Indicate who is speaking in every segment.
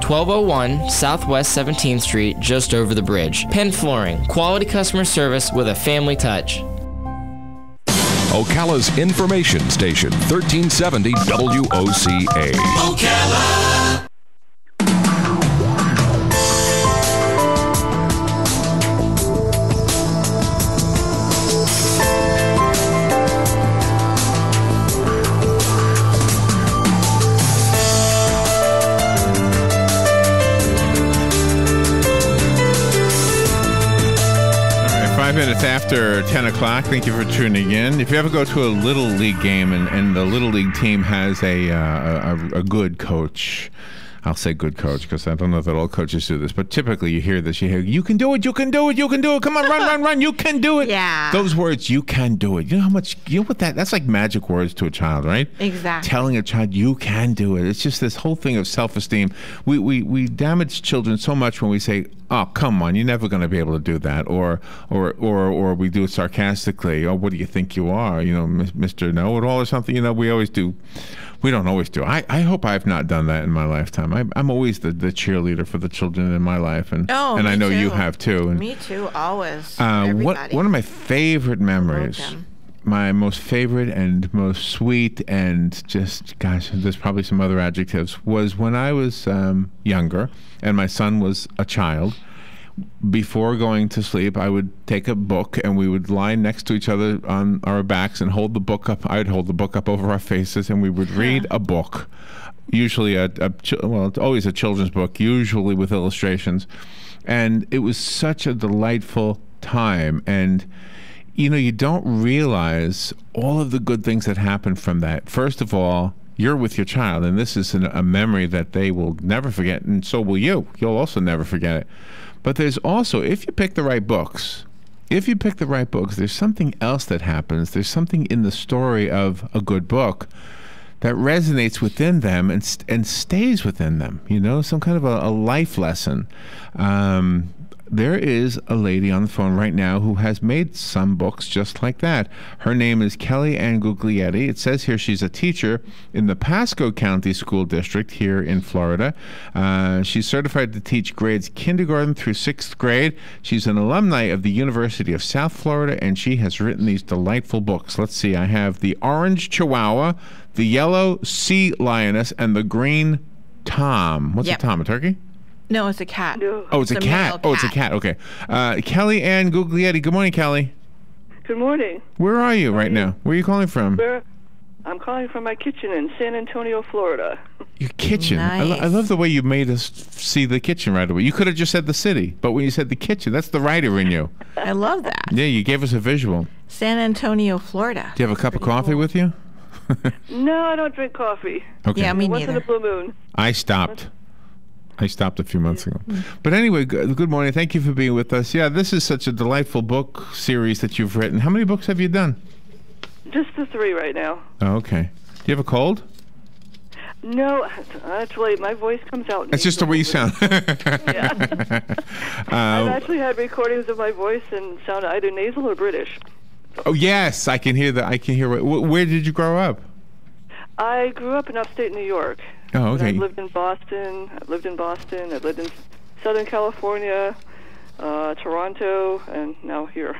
Speaker 1: 1201 Southwest 17th Street, just over the bridge. Penn Flooring, quality customer service with a family touch.
Speaker 2: Ocala's information station, 1370 WOCA. Ocala!
Speaker 3: Minutes after 10 o'clock. Thank you for tuning in. If you ever go to a Little League game and the Little League team has a good coach, I'll say good coach because I don't know that all coaches do this, but typically you hear this. You hear, you can do it, you can do it, you can do it. Come on, run, you can do it.
Speaker 4: Yeah.
Speaker 3: Those words, you can do it. You know how much, you know what that's like magic words to a child, right?
Speaker 4: Exactly.
Speaker 3: Telling a child, you can do it. It's just this whole thing of self-esteem. We damage children so much when we say, oh, come on, you're never going to be able to do that. Or we do it sarcastically. Oh, what do you think you are? You know, Mr. Know-it-all or something. You know, we always do. We don't always do. I hope I've not done that in my lifetime. I'm always the cheerleader for the children in my life, and I know you have too. And,
Speaker 4: me too, always.
Speaker 3: One of my favorite memories, my most favorite and most sweet, and just, gosh, there's probably some other adjectives, was when I was younger and my son was a child. Before going to sleep, I would take a book and we would lie next to each other on our backs and hold the book up. I would hold the book up over our faces and we would read a book, usually it's always a children's book, usually with illustrations. And it was such a delightful time. And you know, you don't realize all of the good things that happen from that. First of all, you're with your child, and this is a memory that they will never forget, and so will you. You'll also never forget it. But there's also, if you pick the right books, there's something else that happens. There's something in the story of a good book that resonates within them and stays within them, you know, some kind of a life lesson. There is a lady on the phone right now who has made some books just like that. Her name is Kelly Ann Guglietti. It says here she's a teacher in the Pasco County School District here in Florida. She's certified to teach grades kindergarten through 6th grade. She's an alumni of the University of South Florida, and she has written these delightful books. Let's see. I have the Orange Chihuahua, the Yellow Sea Lioness, and the Green Tom. What's a Tom, a turkey?
Speaker 4: No, it's a cat.
Speaker 3: No. Oh, it's a cat. Oh, it's a cat. Okay. Kelly Ann Guglietti. Good morning, Kelly.
Speaker 5: Good morning.
Speaker 3: Where are you right now? Where are you calling from?
Speaker 5: I'm calling from my kitchen in San Antonio, Florida.
Speaker 3: Your kitchen?
Speaker 4: Nice.
Speaker 3: I love the way you made us see the kitchen right away. You could have just said the city, but when you said the kitchen, that's the writer in you.
Speaker 4: I love that.
Speaker 3: Yeah, you gave us a visual.
Speaker 4: San Antonio, Florida.
Speaker 3: Do you have a cup of coffee with you?
Speaker 5: No, I don't drink coffee.
Speaker 3: Okay.
Speaker 4: Yeah, me
Speaker 5: Once
Speaker 4: neither.
Speaker 5: in a blue moon.
Speaker 3: I stopped a few months ago. But anyway, good morning. Thank you for being with us. Yeah, this is such a delightful book series that you've written. How many books have you done?
Speaker 5: Just the 3 right now.
Speaker 3: Oh, okay. Do you have a cold?
Speaker 5: No, actually, my voice comes out.
Speaker 3: It's just the way you sound.
Speaker 5: Yeah. I've actually had recordings of my voice and sound either nasal or British.
Speaker 3: Oh, yes, I can hear that. I can hear. Where did you grow up?
Speaker 5: I grew up in upstate New York.
Speaker 3: Oh, okay.
Speaker 5: I've lived in Boston. I've lived in Southern California, Toronto, and now here.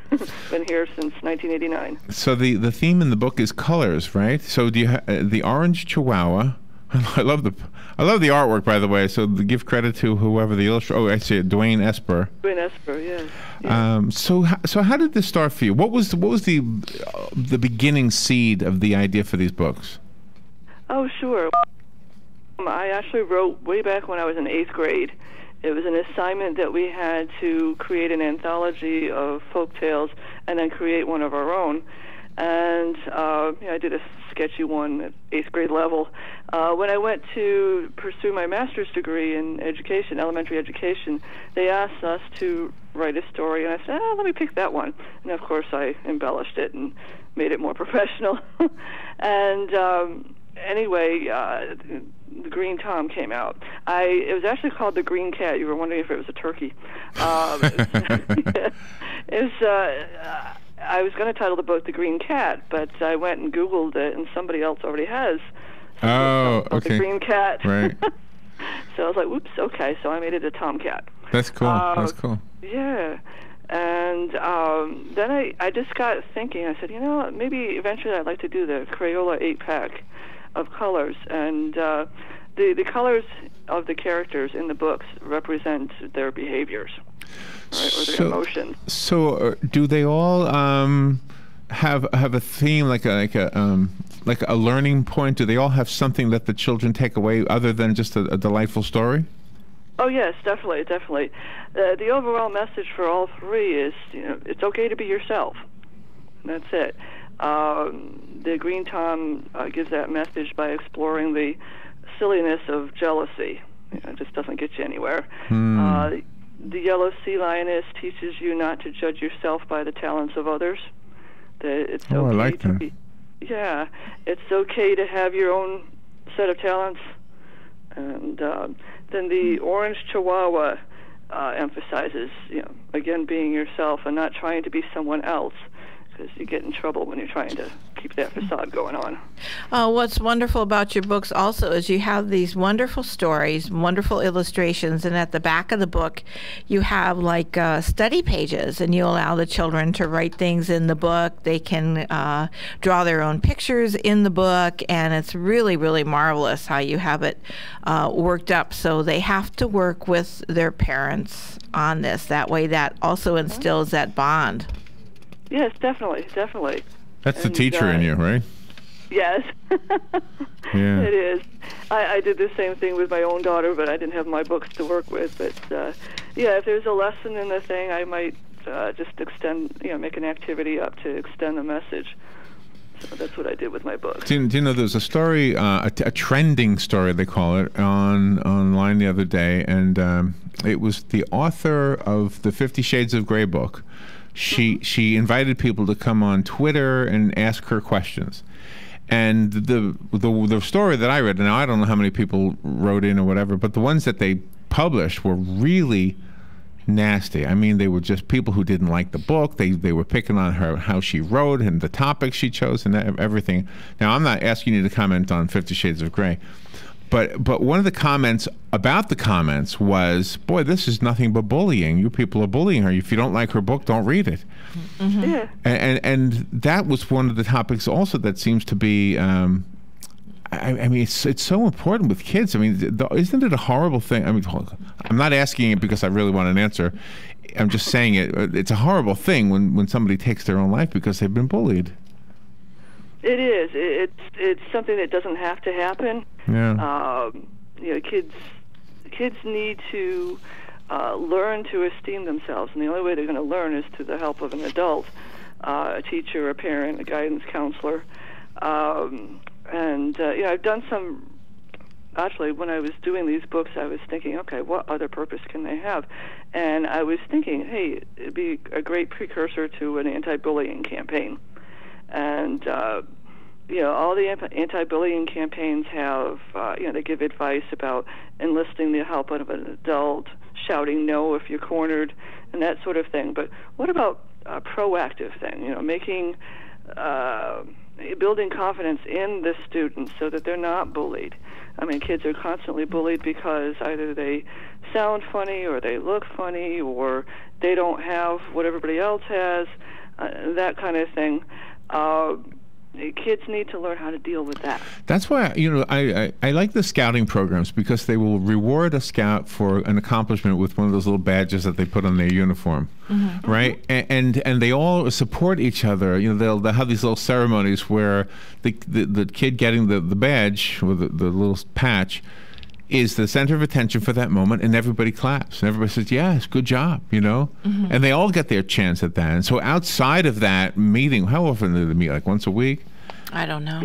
Speaker 5: Been here since 1989.
Speaker 3: So the theme in the book is colors, right? So do you the Orange Chihuahua? I love the artwork, by the way. So give credit to whoever the illustrator. Oh, I see it, Dwayne Esper.
Speaker 5: Dwayne Esper, yes.
Speaker 3: So how did this start for you? What was the beginning seed of the idea for these books?
Speaker 5: Oh, sure. I actually wrote way back when I was in 8th grade. It was an assignment that we had to create an anthology of folk tales and then create one of our own. And I did a sketchy one at 8th grade level. When I went to pursue my master's degree in education, elementary education, they asked us to write a story, and I said, let me pick that one. And of course I embellished it and made it more professional. And anyway, the Green Tom came out. It was actually called the Green Cat. You were wondering if it was a turkey. I was going to title the book The Green Cat, but I went and Googled it, and somebody else already has.
Speaker 3: Oh, okay.
Speaker 5: The Green Cat.
Speaker 3: Right.
Speaker 5: So I was like, whoops, okay. So I made it a tomcat.
Speaker 3: That's cool. That's cool.
Speaker 5: Yeah. And then I just got thinking. I said, maybe eventually I'd like to do the Crayola 8-pack of colors. And the colors of the characters in the books represent their behaviors, right, or their emotions.
Speaker 3: So do they all have a theme, like a learning point? Do they all have something that the children take away other than just a delightful story?
Speaker 5: Oh yes, definitely. The overall message for all three is, it's okay to be yourself. That's it. The Green Tom gives that message by exploring the silliness of jealousy. It just doesn't get you anywhere. The Yellow Sea Lioness teaches you not to judge yourself by the talents of others. That it's okay
Speaker 3: I like
Speaker 5: to
Speaker 3: that.
Speaker 5: It's okay to have your own set of talents. And then the Orange Chihuahua emphasizes, again, being yourself and not trying to be someone else, because you get in trouble when you're trying to keep that facade going on.
Speaker 4: What's wonderful about your books also is you have these wonderful stories, wonderful illustrations, and at the back of the book you have like study pages, and you allow the children to write things in the book. They can draw their own pictures in the book, and it's really, really marvelous how you have it worked up. So they have to work with their parents on this. That way that also instills that bond.
Speaker 5: Yes, definitely.
Speaker 3: That's the teacher in you, right?
Speaker 5: Yes.
Speaker 3: Yeah.
Speaker 5: It is. I did the same thing with my own daughter, but I didn't have my books to work with. But, if there's a lesson in the thing, I might just extend, make an activity up to extend the message. So that's what I did with my books.
Speaker 3: Do you know, there's a story, a trending story, they call it, online the other day, and it was the author of the 50 Shades of Grey book. She invited people to come on Twitter and ask her questions. And the story that I read, now I don't know how many people wrote in or whatever, but the ones that they published were really nasty. I mean, they were just people who didn't like the book. They were picking on her, how she wrote and the topics she chose and everything. Now, I'm not asking you to comment on 50 Shades of Grey, but one of the comments about the comments was, boy, this is nothing but bullying. You people are bullying her. If you don't like her book, don't read it.
Speaker 5: Mm-hmm. Yeah.
Speaker 3: And that was one of the topics also that seems to be, I mean, it's so important with kids. I mean, isn't it a horrible thing? I mean, I'm not asking it because I really want an answer. I'm just saying it's a horrible thing when somebody takes their own life because they've been bullied.
Speaker 5: It is. It's something that doesn't have to happen.
Speaker 3: Yeah.
Speaker 5: Kids need to learn to esteem themselves, and the only way they're going to learn is through the help of an adult, a teacher, a parent, a guidance counselor. I've done some. Actually, when I was doing these books, I was thinking, okay, what other purpose can they have? And I was thinking, hey, it'd be a great precursor to an anti-bullying campaign. And all the anti-bullying campaigns have, they give advice about enlisting the help of an adult, shouting no if you're cornered, and that sort of thing. But what about a proactive thing? Making, building confidence in the students so that they're not bullied. I mean, kids are constantly bullied because either they sound funny or they look funny or they don't have what everybody else has, that kind of thing. Kids need to learn how to deal with that.
Speaker 3: That's why, I like the scouting programs because they will reward a scout for an accomplishment with one of those little badges that they put on their uniform, mm-hmm. right? And they all support each other. They'll have these little ceremonies where the kid getting the badge or the little patch is the center of attention for that moment, and everybody claps and everybody says, yes, good job, mm-hmm. and they all get their chance at that. And so outside of that meeting, how often do they meet, like once a week?
Speaker 4: I don't know.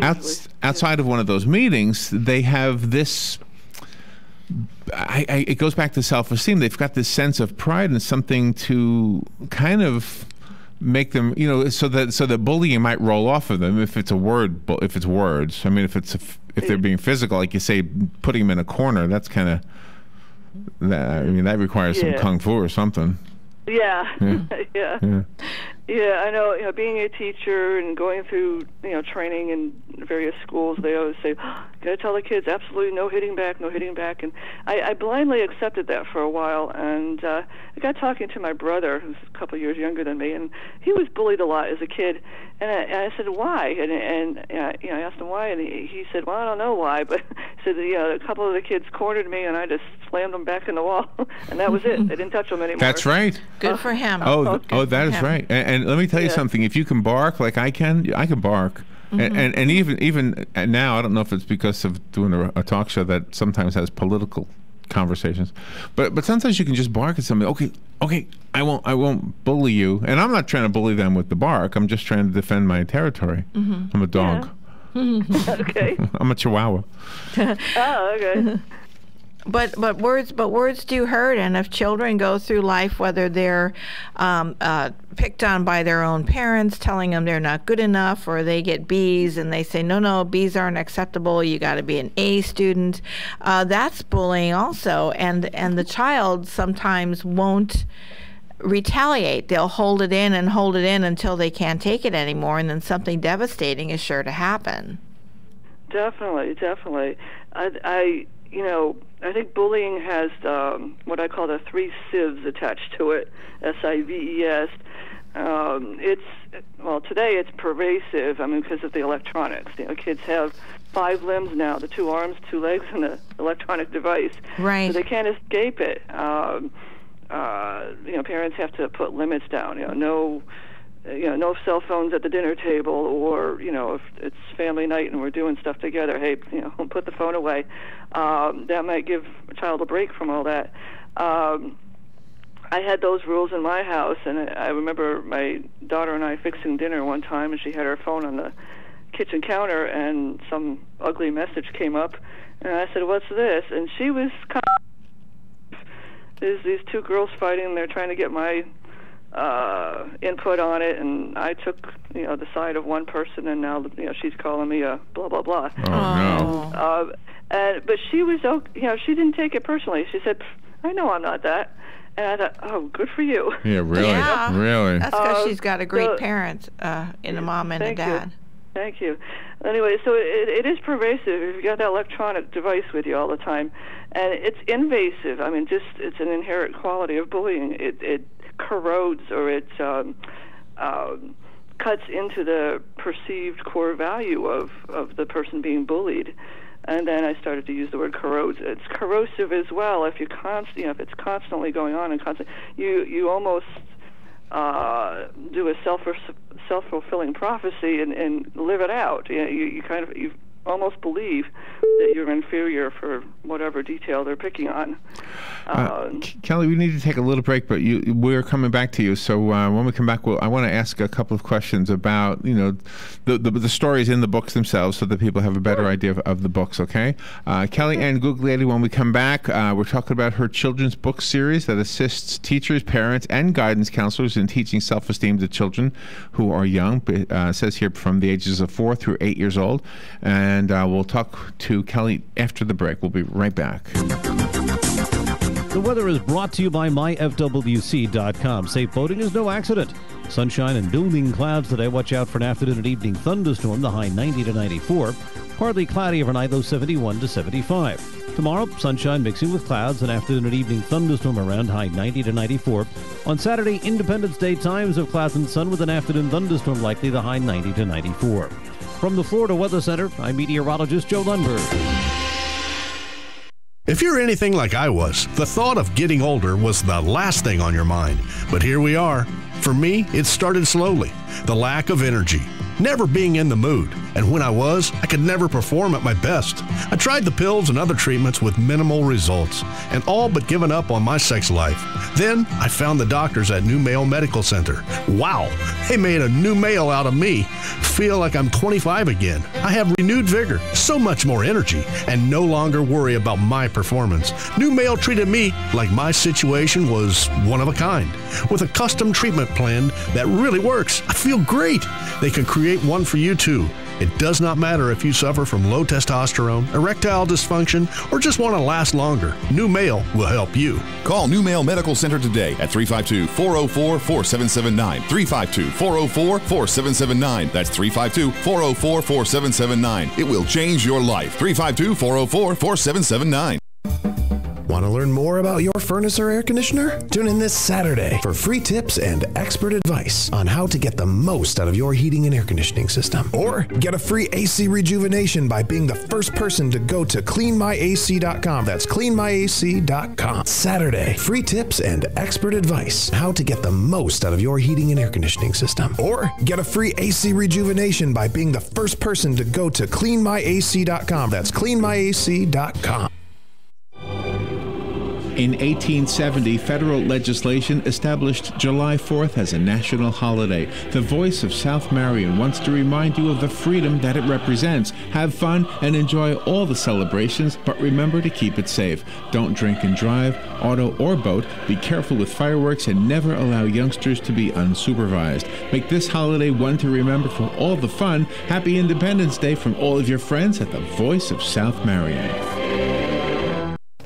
Speaker 3: Outside of one of those meetings, they have this, it goes back to self-esteem. They've got this sense of pride and something to kind of make them, so that bullying might roll off of them if it's words. I mean, if they're being physical, like you say, putting them in a corner, that's kind of, that requires some kung fu or something.
Speaker 5: Yeah. Yeah, I know. Being a teacher and going through, training in various schools, they always say, "Got to tell the kids absolutely no hitting back, no hitting back." And I blindly accepted that for a while. And I got talking to my brother, who's a couple years younger than me, and he was bullied a lot as a kid. And I said, "Why?" And I asked him why, and he said, "Well, I don't know why," but he said, a couple of the kids cornered me, and I just slammed them back in the wall, and that was it. They didn't touch them anymore.
Speaker 3: That's right.
Speaker 4: Good for him.
Speaker 3: That is right. And let me tell you something. If you can bark like I can bark. And even now, I don't know if it's because of doing a talk show that sometimes has political conversations, but sometimes you can just bark at somebody. Okay, I won't bully you, and I'm not trying to bully them with the bark. I'm just trying to defend my territory. I'm a dog.
Speaker 5: Yeah. Okay.
Speaker 3: I'm a Chihuahua.
Speaker 5: Oh, okay.
Speaker 4: But words do hurt, and if children go through life, whether they're picked on by their own parents, telling them they're not good enough, or they get B's and they say, no, B's aren't acceptable, you got to be an A student, that's bullying also, and the child sometimes won't retaliate. They'll hold it in until they can't take it anymore, and then something devastating is sure to happen. Definitely.
Speaker 5: I think bullying has what I call the 3 sieves attached to it, SIVES. Today it's pervasive, because of the electronics. Kids have 5 limbs now, the 2 arms, 2 legs, and the electronic device.
Speaker 4: Right.
Speaker 5: So they can't escape it. Parents have to put limits down, no cell phones at the dinner table, or, if it's family night and we're doing stuff together, hey, put the phone away. That might give a child a break from all that. I had those rules in my house, and I remember my daughter and I fixing dinner one time, and she had her phone on the kitchen counter, and some ugly message came up, and I said, "What's this?" And she was kind of, there's these 2 girls fighting, and they're trying to get my input on it, and I took the side of one person, and now she's calling me a blah blah blah.
Speaker 3: Oh no!
Speaker 5: But she was she didn't take it personally. She said, "I know I'm not that," and I thought, "Oh, good for you."
Speaker 3: Yeah, really,
Speaker 4: yeah.
Speaker 3: Really.
Speaker 4: That's because she's got a great parent in a mom and a dad.
Speaker 5: Thank you. Anyway, so it is pervasive. If you got that electronic device with you all the time, and it's invasive. It's an inherent quality of bullying. It corrodes, or it cuts into the perceived core value of the person being bullied. And then I started to use the word corrodes. It's corrosive as well. If if it's constantly going on and you almost do a self-fulfilling prophecy and live it out. You almost believe that you're inferior for whatever detail they're picking on.
Speaker 3: Kelly, we need to take a little break, but we're coming back to you. So when we come back, I want to ask a couple of questions about the stories in the books themselves, so that people have a better idea of the books. Okay, Kelly Ann Guglietti. When we come back, we're talking about her children's book series that assists teachers, parents, and guidance counselors in teaching self-esteem to children who are young. It says here from the ages of 4 through 8 years old. And we'll talk to Kelly after the break. We'll be right back.
Speaker 6: The weather is brought to you by myfwc.com. Safe boating is no accident. Sunshine and building clouds today. Watch out for an afternoon and evening thunderstorm, the high 90 to 94. Partly cloudy overnight, low 71 to 75. Tomorrow, sunshine mixing with clouds, an afternoon and evening thunderstorm around, high 90 to 94. On Saturday, Independence Day, times of clouds and sun with an afternoon thunderstorm likely, the high 90 to 94. From the Florida Weather Center, I'm meteorologist Joe Lundberg.
Speaker 7: If you're anything like I was, the thought of getting older was the last thing on your mind. But here we are. For me, it started slowly. The lack of energy, never being in the mood, and when I was, I could never perform at my best. I tried the pills and other treatments with minimal results, and all but given up on my sex life. Then, I found the doctors at New Male Medical Center. Wow, they made a new male out of me. Feel like I'm 25 again. I have renewed vigor, so much more energy, and no longer worry about my performance. New Male treated me like my situation was one of a kind, with a custom treatment plan that really works. I feel great. They can create one for you too. It does not matter if you suffer from low testosterone, erectile dysfunction, or just want to last longer. New Male will help you.
Speaker 2: Call New Male Medical Center today at 352-404-4779. 352-404-4779. That's 352-404-4779. It will change your life. 352-404-4779.
Speaker 8: Want to learn more about your furnace or air conditioner? Tune in this Saturday for free tips and expert advice on how to get the most out of your heating and air conditioning system. Or get a free AC rejuvenation by being the first person to go to cleanmyac.com. That's cleanmyac.com. Saturday, free tips and expert advice how to get the most out of your heating and air conditioning system. Or get a free AC rejuvenation by being the first person to go to cleanmyac.com. That's cleanmyac.com.
Speaker 3: In 1870, federal legislation established July 4th as a national holiday. The Voice of South Marion wants to remind you of the freedom that it represents. Have fun and enjoy all the celebrations, but remember to keep it safe. Don't drink and drive, auto or boat. Be careful with fireworks and never allow youngsters to be unsupervised. Make this holiday one to remember for all the fun. Happy Independence Day from all of your friends at the Voice of South Marion.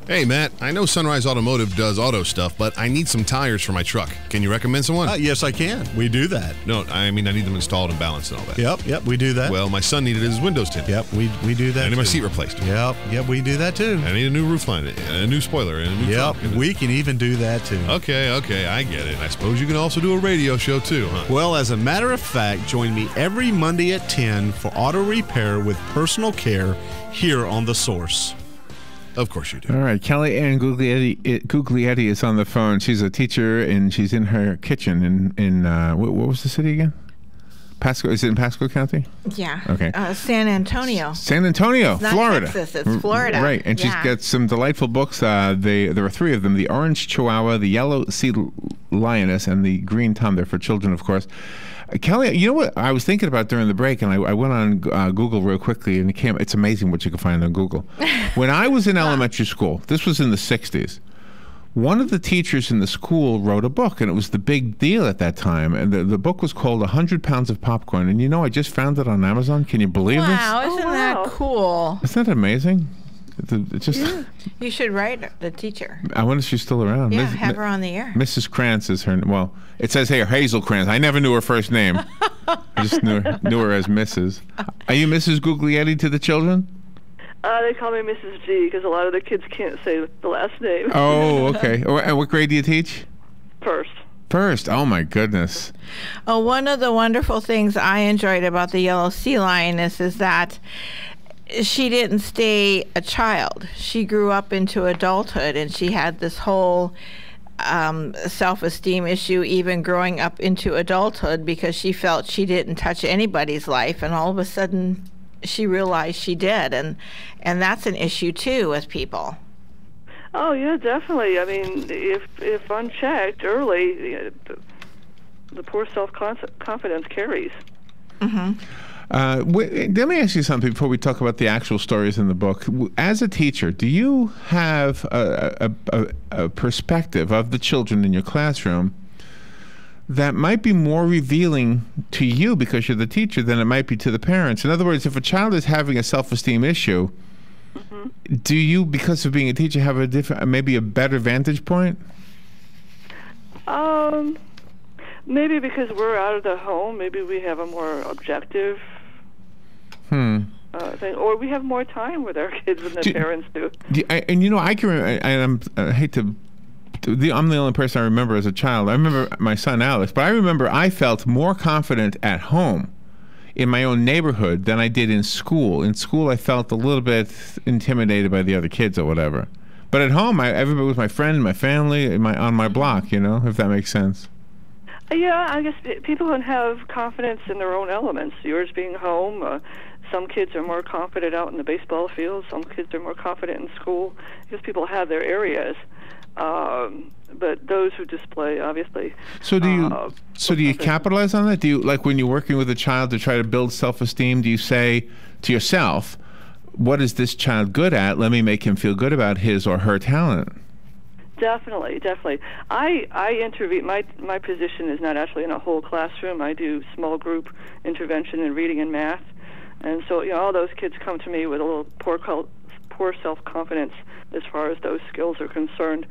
Speaker 9: Hey, Matt, I know Sunrise Automotive does auto stuff, but I need some tires for my truck. Can you recommend someone?
Speaker 7: Yes, I can. We do that.
Speaker 9: No, I mean, I need them installed and balanced and all that.
Speaker 7: Yep, we do that.
Speaker 9: Well, my son needed his windows tinted.
Speaker 7: Yep, we do that.
Speaker 9: I need my
Speaker 7: too.
Speaker 9: seat replaced.
Speaker 7: Yep, we do that too.
Speaker 9: I need a new roof line, and a new spoiler, and a new trunk.
Speaker 7: We can even do that too.
Speaker 9: Okay, I get it. I suppose you can also do a radio show too, huh?
Speaker 7: Well, as a matter of fact, join me every Monday at 10 for auto repair with personal care here on The Source.
Speaker 9: Of course you do.
Speaker 3: All right, Kelly Ann Guglietti is on the phone. She's a teacher, and she's in her kitchen in what was the city again? Pasco. Is it in Pasco County?
Speaker 4: Yeah.
Speaker 3: Okay.
Speaker 4: San Antonio.
Speaker 3: San Antonio,
Speaker 4: It's not
Speaker 3: Florida.
Speaker 4: Texas, it's Florida.
Speaker 3: Right, and she's got some delightful books. There are three of them: the Orange Chihuahua, the Yellow Sea Lioness, and the Green Tom. They're for children, of course. Kelly, you know what I was thinking about during the break, and I went on Google real quickly, and it's amazing what you can find on Google. When I was in elementary school, this was in the 60s, one of the teachers in the school wrote a book, and it was the big deal at that time, and the book was called 100 Pounds of Popcorn, and I just found it on Amazon. Can you believe this?
Speaker 4: Wow, isn't that cool?
Speaker 3: Isn't that amazing?
Speaker 4: You should write the teacher.
Speaker 3: I wonder if she's still around.
Speaker 4: Yeah, have her on the air.
Speaker 3: Mrs. Krantz is her. Well, it says here Hazel Krantz. I never knew her first name. I just knew her as Mrs. Are you Mrs. Guglietti to the children?
Speaker 5: They call me Mrs. G because a lot of the kids can't say the last name.
Speaker 3: Oh, okay. And what grade do you teach?
Speaker 5: First.
Speaker 3: Oh, my goodness.
Speaker 4: Oh, one of the wonderful things I enjoyed about the Yellow Sea Lioness is that she didn't stay a child. She grew up into adulthood, and she had this whole self-esteem issue even growing up into adulthood because she felt she didn't touch anybody's life, and all of a sudden she realized she did, and that's an issue too with people.
Speaker 5: Oh yeah, definitely. I mean, if unchecked early, the poor self-confidence carries.
Speaker 4: Mm-hmm.
Speaker 3: Let me ask you something before we talk about the actual stories in the book. As a teacher, do you have a perspective of the children in your classroom that might be more revealing to you because you're the teacher than it might be to the parents? In other words, if a child is having a self-esteem issue, do you, because of being a teacher, have maybe a better vantage point?
Speaker 5: Maybe because we're out of the home, maybe we have a more objective thing, or we have more time with our kids than the parents do.
Speaker 3: I can remember, and I hate to. I'm the only person I remember as a child. I remember my son Alex, but I remember I felt more confident at home in my own neighborhood than I did in school. In school, I felt a little bit intimidated by the other kids or whatever. But at home, everybody was my friend, my family, on my block, if that makes sense.
Speaker 5: Yeah, I guess people can have confidence in their own elements. Yours being home, some kids are more confident out in the baseball field. Some kids are more confident in school because people have their areas. But those who display, obviously. So do
Speaker 3: you capitalize on that? Do you, like when you're working with a child to try to build self-esteem, do you say to yourself, what is this child good at? Let me make him feel good about his or her talent.
Speaker 5: Definitely. I intervene. My position is not actually in a whole classroom. I do small group intervention in reading and math, And so, all those kids come to me with a little poor self-confidence as far as those skills are concerned.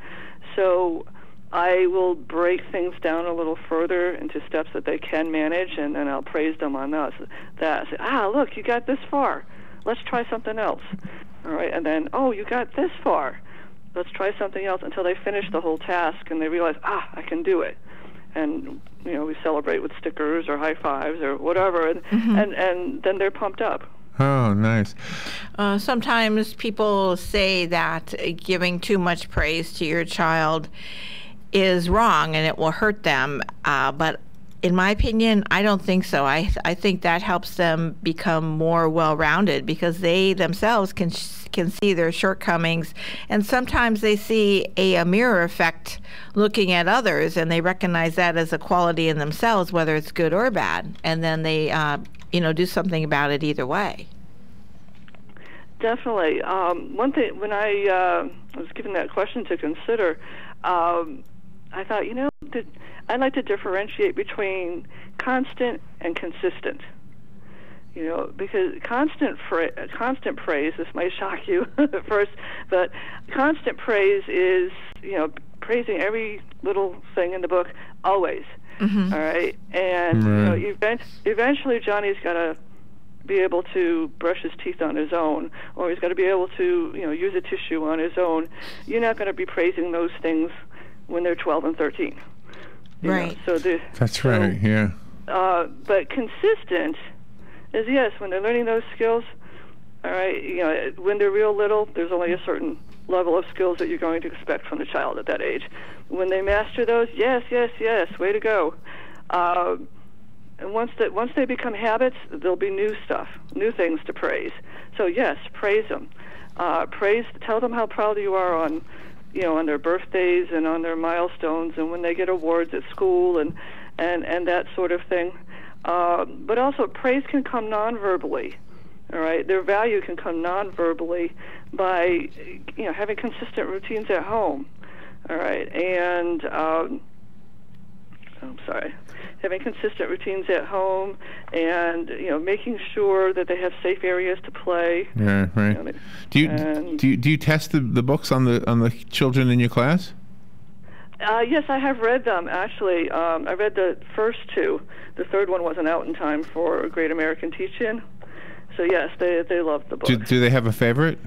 Speaker 5: So I will break things down a little further into steps that they can manage, and then I'll praise them on that. I say, look, you got this far. Let's try something else. All right, and then, you got this far. Let's try something else until they finish the whole task and they realize, I can do it. And, we celebrate with stickers or high fives or whatever, and then they're pumped up.
Speaker 3: Oh, nice.
Speaker 4: Sometimes people say that giving too much praise to your child is wrong and it will hurt them. But in my opinion, I don't think so. I think that helps them become more well-rounded because they themselves can see their shortcomings, and sometimes they see a mirror effect looking at others, and they recognize that as a quality in themselves, whether it's good or bad, and then they do something about it either way.
Speaker 5: Definitely. One thing, when I was given that question to consider, I thought, I'd like to differentiate between constant and consistent. Because constant praise, this might shock you at first, but constant praise is, praising every little thing in the book always. Mm-hmm. All right? And, eventually Johnny's got to be able to brush his teeth on his own, or he's got to be able to, use a tissue on his own. You're not going to be praising those things when they're 12 and 13.
Speaker 4: Right.
Speaker 3: That's right, yeah.
Speaker 5: But consistent is, yes, when they're learning those skills, all right, when they're real little, there's only a certain level of skills that you're going to expect from the child at that age. When they master those, yes, way to go. And once they become habits, there'll be new stuff, new things to praise. So yes, praise them. Tell them how proud you are on their birthdays and on their milestones, and when they get awards at school and that sort of thing. But also, praise can come non-verbally. All right, their value can come non-verbally by having consistent routines at home. All right, and having consistent routines at home, and making sure that they have safe areas to play.
Speaker 3: Yeah, right. Do you test the books on the children in your class?
Speaker 5: Yes, I have read them, actually. I read the first two. The third one wasn't out in time for a Great American Teach-In. So, yes, they loved the book.
Speaker 3: Do they have a favorite?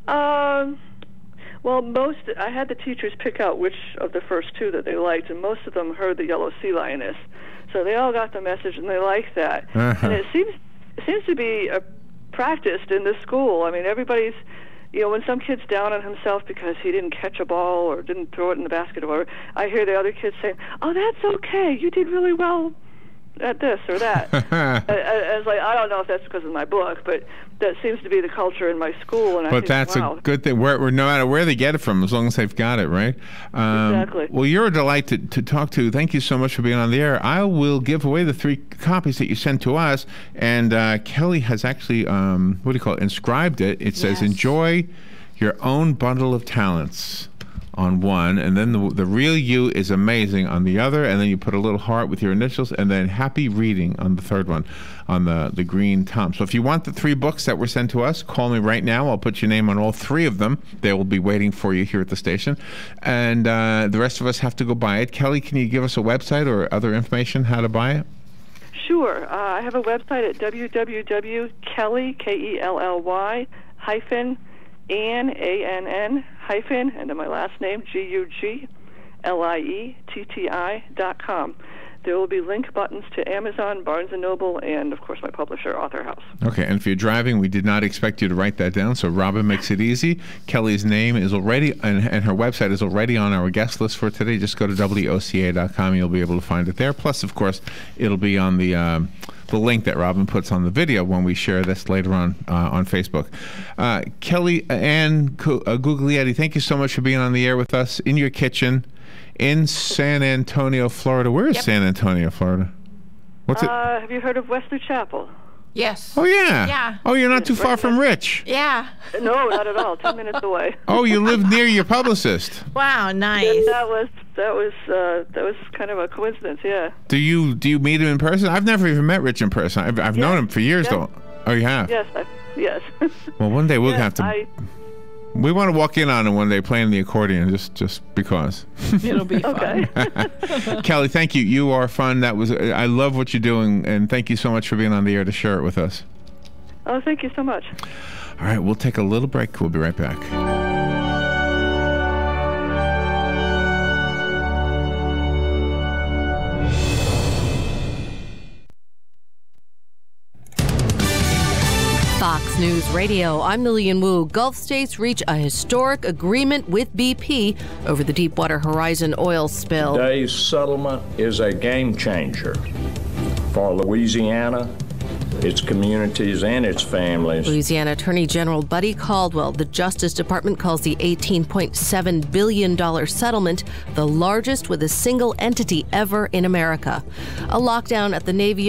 Speaker 5: Well, I had the teachers pick out which of the first two that they liked, and most of them heard The Yellow Sea Lioness. So they all got the message, and they liked that. Uh-huh. And it seems to be practiced in the school. I mean, everybody's... when some kid's down on himself because he didn't catch a ball or didn't throw it in the basket or whatever, I hear the other kids saying, "Oh, that's okay. You did really well at this or that." It's like, I don't know if that's because of my book, but that seems to be the culture in my school. And
Speaker 3: but that's a good thing. No matter where they get it from, as long as they've got it, right?
Speaker 5: Exactly.
Speaker 3: Well, you're a delight to talk to. Thank you so much for being on the air. I will give away the 3 copies that you sent to us, and Kelly has actually, inscribed it. It says, "Enjoy your own bundle of talents" on one, and then the real you is amazing on the other, and then you put a little heart with your initials, and then happy reading on the third one, on the green tom. So if you want the 3 books that were sent to us, call me right now. I'll put your name on all 3 of them. They will be waiting for you here at the station, and the rest of us have to go buy it. Kelly, can you give us a website or other information how to buy it?
Speaker 5: Sure. I have a website at www.kelly, Kelly, Ann, A-N-N, hyphen, and then my last name, Guglietti.com. There will be link buttons to Amazon, Barnes & Noble, and, of course, my publisher, Author House. Okay, and if you're driving, we did not expect you to write that down, so Robin makes it easy. Kelly's name is already, and her website is already on our guest list for today. Just go to WOCA.com. You'll be able to find it there. Plus, of course, it'll be on the link that Robin puts on the video when we share this later on Facebook. Kelly Ann Guglietti, thank you so much for being on the air with us in your kitchen in San Antonio, Florida. Where is San Antonio, Florida? What's it? Have you heard of Wesley Chapel?
Speaker 4: Yes.
Speaker 3: Oh, yeah.
Speaker 4: Yeah.
Speaker 3: Oh, you're not too far from Rich.
Speaker 4: Yeah.
Speaker 5: No, not at all. 10 minutes away.
Speaker 3: Oh, you live near your publicist.
Speaker 4: Wow, nice.
Speaker 5: That was kind of a coincidence. Yeah.
Speaker 3: Do you meet him in person? I've never even met Rich in person. I've known him for years, though. Oh, you have?
Speaker 5: Yes. Yes.
Speaker 3: Well, one day we'll have to. We want to walk in on him one day playing the accordion, just because.
Speaker 4: It'll be fun.
Speaker 5: Okay.
Speaker 3: Kelly, thank you. You are fun. I love what you're doing, and thank you so much for being on the air to share it with us.
Speaker 5: Oh, thank you so much.
Speaker 3: All right, we'll take a little break. We'll be right back.
Speaker 10: Fox News Radio, I'm Lillian Wu. Gulf states reach a historic agreement with BP over the Deepwater Horizon oil spill.
Speaker 11: Today's settlement is a game changer for Louisiana, its communities, and its families.
Speaker 10: Louisiana Attorney General Buddy Caldwell, the Justice Department calls the $18.7 billion settlement the largest with a single entity ever in America. A lockdown at the Navy